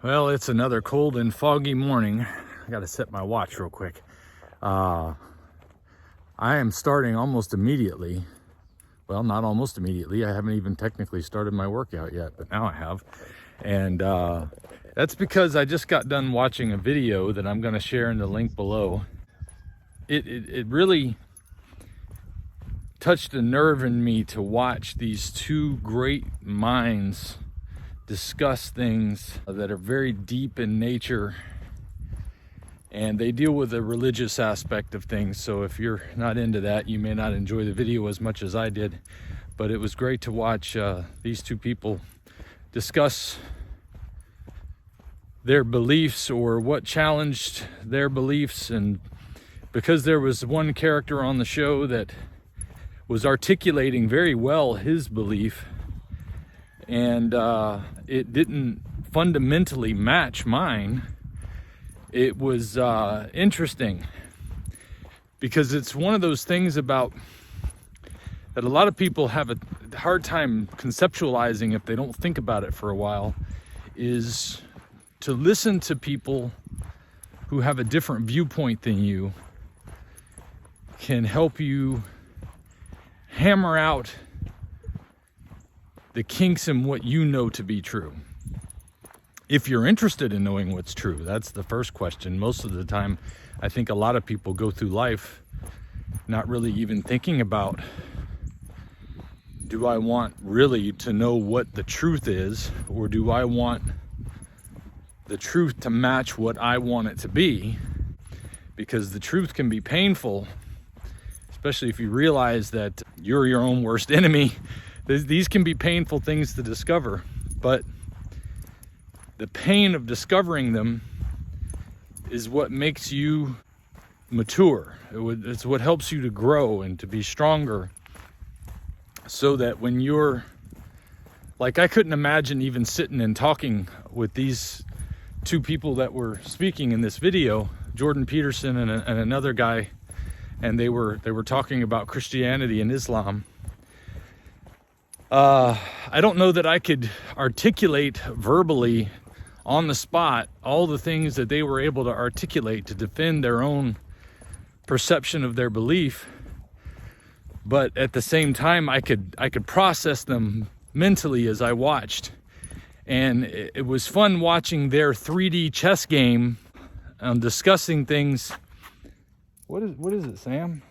Well, it's another cold and foggy morning. I gotta set my watch real quick. I am starting almost immediately. Well, not almost immediately. I haven't even technically started my workout yet, but now I have. And that's because I just got done watching a video that I'm gonna share in the link below. It really touched a nerve in me to watch these two great minds discuss things that are very deep in nature, and they deal with the religious aspect of things. So if you're not into that, you may not enjoy the video as much as I did, but it was great to watch these two people discuss their beliefs or what challenged their beliefs. And because there was one character on the show that was articulating very well his belief, and it didn't fundamentally match mine, it was interesting, because it's one of those things about that a lot of people have a hard time conceptualizing if they don't think about it for a while, is to listen to people who have a different viewpoint than you can help you hammer out the kinks in what you know to be true. If you're interested in knowing what's true, that's the first question. Most of the time, I think a lot of people go through life not really even thinking about, do I want really to know what the truth is, or do I want the truth to match what I want it to be? Because the truth can be painful, especially if you realize that you're your own worst enemy. These can be painful things to discover, but the pain of discovering them is what makes you mature. It's what helps you to grow and to be stronger, so that when you're, like, I couldn't imagine even sitting and talking with these two people that were speaking in this video, Jordan Peterson and another guy, and they were talking about Christianity and Islam. I don't know that I could articulate verbally on the spot all the things that they were able to articulate to defend their own perception of their belief, but at the same time I could process them mentally as I watched. And it was fun watching their 3D chess game, discussing things. What is it, Sam?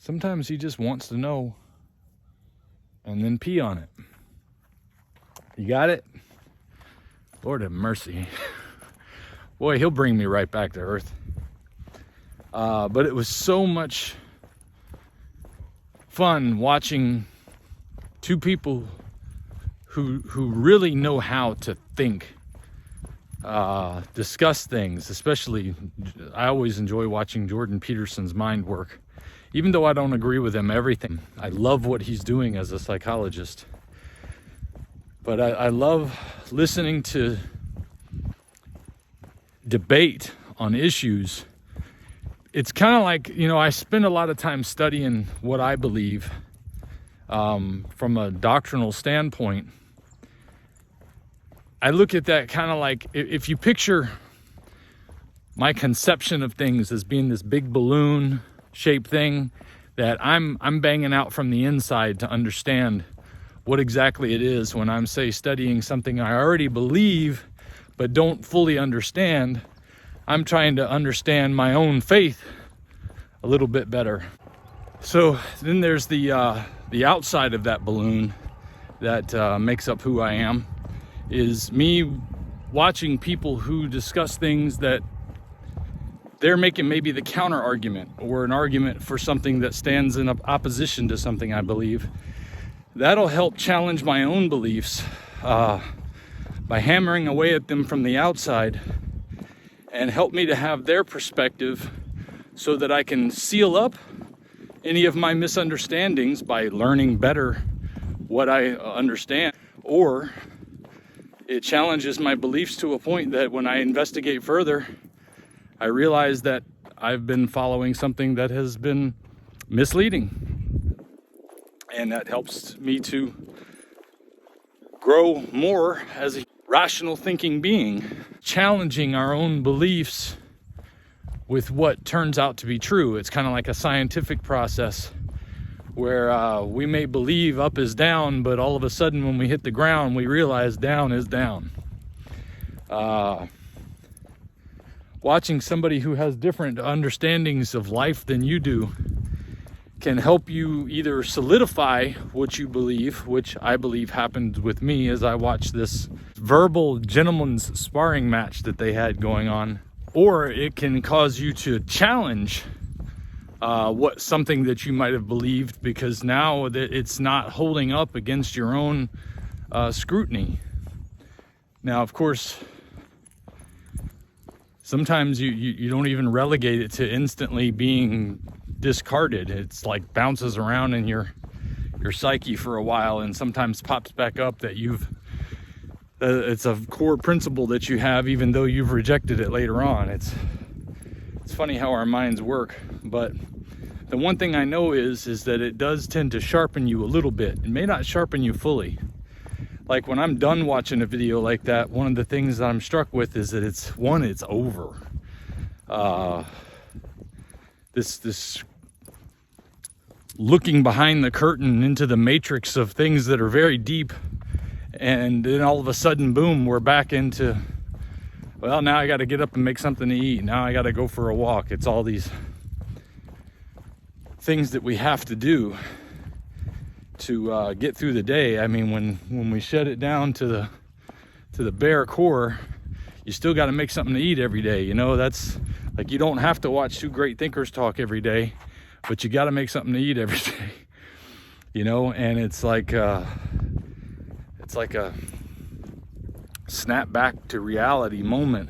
Sometimes he just wants to know and then pee on it. You got it? Lord have mercy. Boy, he'll bring me right back to earth. But it was so much fun watching two people who really know how to think, discuss things. Especially, I always enjoy watching Jordan Peterson's mind work. Even though I don't agree with him everything, I love what he's doing as a psychologist. But I love listening to debate on issues. It's kind of like, I spend a lot of time studying what I believe from a doctrinal standpoint. I look at that kind of like, if you picture my conception of things as being this big balloon shaped thing that I'm banging out from the inside to understand what exactly it is when I'm, say, studying something I already believe but don't fully understand. I'm trying to understand my own faith a little bit better. So then there's the outside of that balloon that makes up who I am, is me watching people who discuss things that they're making maybe the counter argument or an argument for something that stands in opposition to something I believe. That'll help challenge my own beliefs by hammering away at them from the outside, and help me to have their perspective so that I can seal up any of my misunderstandings by learning better what I understand. Or it challenges my beliefs to a point that when I investigate further, I realize that I've been following something that has been misleading. And that helps me to grow more as a rational thinking being, challenging our own beliefs with what turns out to be true. It's kind of like a scientific process where we may believe up is down, but all of a sudden when we hit the ground, we realize down is down. Watching somebody who has different understandings of life than you do can help you either solidify what you believe, which I believe happened with me as I watched this verbal gentleman's sparring match that they had going on, or it can cause you to challenge something that you might have believed, because now that it's not holding up against your own scrutiny. Now, of course, sometimes you don't even relegate it to instantly being discarded. It's like bounces around in your psyche for a while, and sometimes pops back up that it's a core principle that you have, even though you've rejected it later on. It's funny how our minds work, but the one thing I know is that it does tend to sharpen you a little bit. It may not sharpen you fully. Like when I'm done watching a video like that, one of the things that I'm struck with is that it's over. This looking behind the curtain into the matrix of things that are very deep, and then all of a sudden, boom, we're back into, well, now I got to get up and make something to eat. Now I got to go for a walk. It's all these things that we have to do to get through the day. I mean, when we shut it down to the bare core, you still got to make something to eat every day. You know, that's like, you don't have to watch two great thinkers talk every day, but you got to make something to eat every day. You know, and it's like a snap back to reality moment.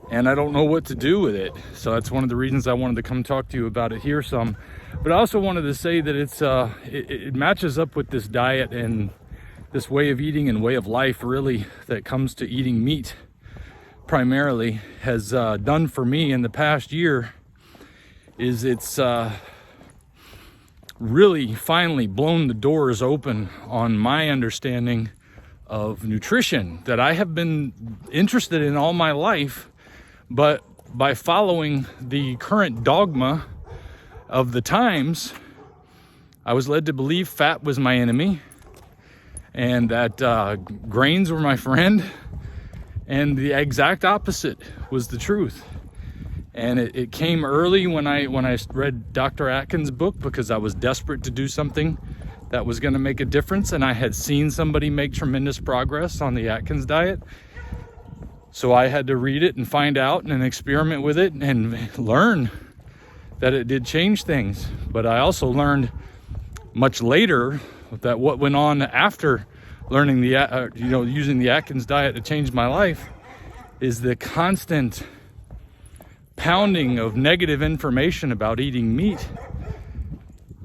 And I don't know what to do with it. So that's one of the reasons I wanted to come talk to you about it here some. But I also wanted to say that it matches up with this diet and this way of eating and way of life, really, that comes to eating meat primarily, has done for me in the past year. It's really finally blown the doors open on my understanding of nutrition that I have been interested in all my life. But by following the current dogma of the times, I was led to believe fat was my enemy, and that grains were my friend, and the exact opposite was the truth. And it came early when I read Dr. Atkins' book, because I was desperate to do something that was going to make a difference, and I had seen somebody make tremendous progress on the Atkins diet. So I had to read it and find out and experiment with it and learn that it did change things. But I also learned much later that what went on after learning using the Atkins diet to change my life is the constant pounding of negative information about eating meat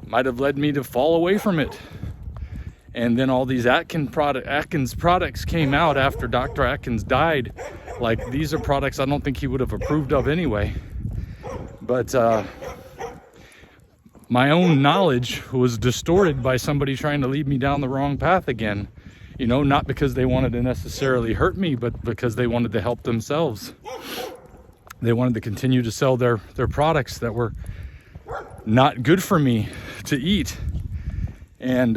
might have led me to fall away from it. And then all these Atkins products came out after Dr. Atkins died. Like, these are products I don't think he would have approved of anyway. But my own knowledge was distorted by somebody trying to lead me down the wrong path again. You know, not because they wanted to necessarily hurt me, but because they wanted to help themselves. They wanted to continue to sell their products that were not good for me to eat. And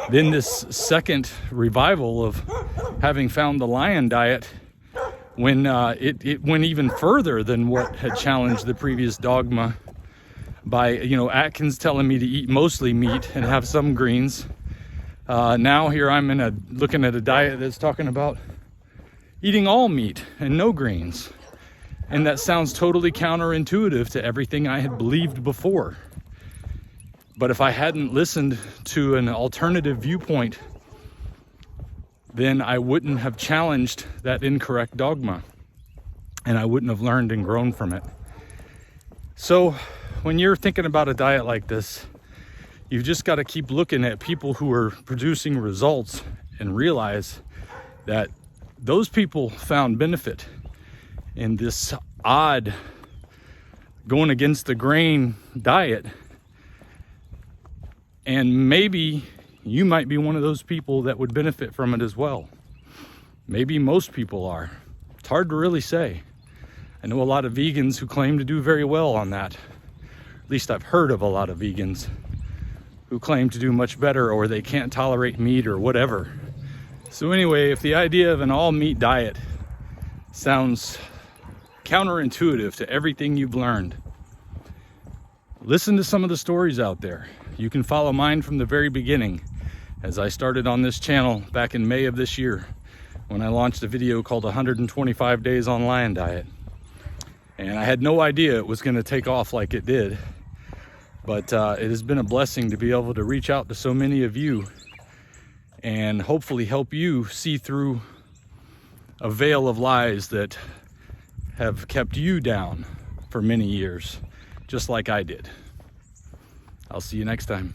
then this second revival of having found the Lion diet, when it went even further than what had challenged the previous dogma by, Atkins telling me to eat mostly meat and have some greens. Now here I'm looking at a diet that's talking about eating all meat and no greens. And that sounds totally counterintuitive to everything I had believed before. But if I hadn't listened to an alternative viewpoint, then I wouldn't have challenged that incorrect dogma, and I wouldn't have learned and grown from it. So when you're thinking about a diet like this, you've just got to keep looking at people who are producing results and realize that those people found benefit in this odd, going against the grain diet And maybe you might be one of those people that would benefit from it as well. Maybe most people are. It's hard to really say. I know a lot of vegans who claim to do very well on that. At least I've heard of a lot of vegans who claim to do much better, or they can't tolerate meat or whatever. So anyway, if the idea of an all meat diet sounds counterintuitive to everything you've learned, listen to some of the stories out there. You can follow mine from the very beginning, as I started on this channel back in May of this year when I launched a video called 125 Days on Liondiet. And I had no idea it was going to take off like it did. But it has been a blessing to be able to reach out to so many of you and hopefully help you see through a veil of lies that have kept you down for many years, just like I did. I'll see you next time.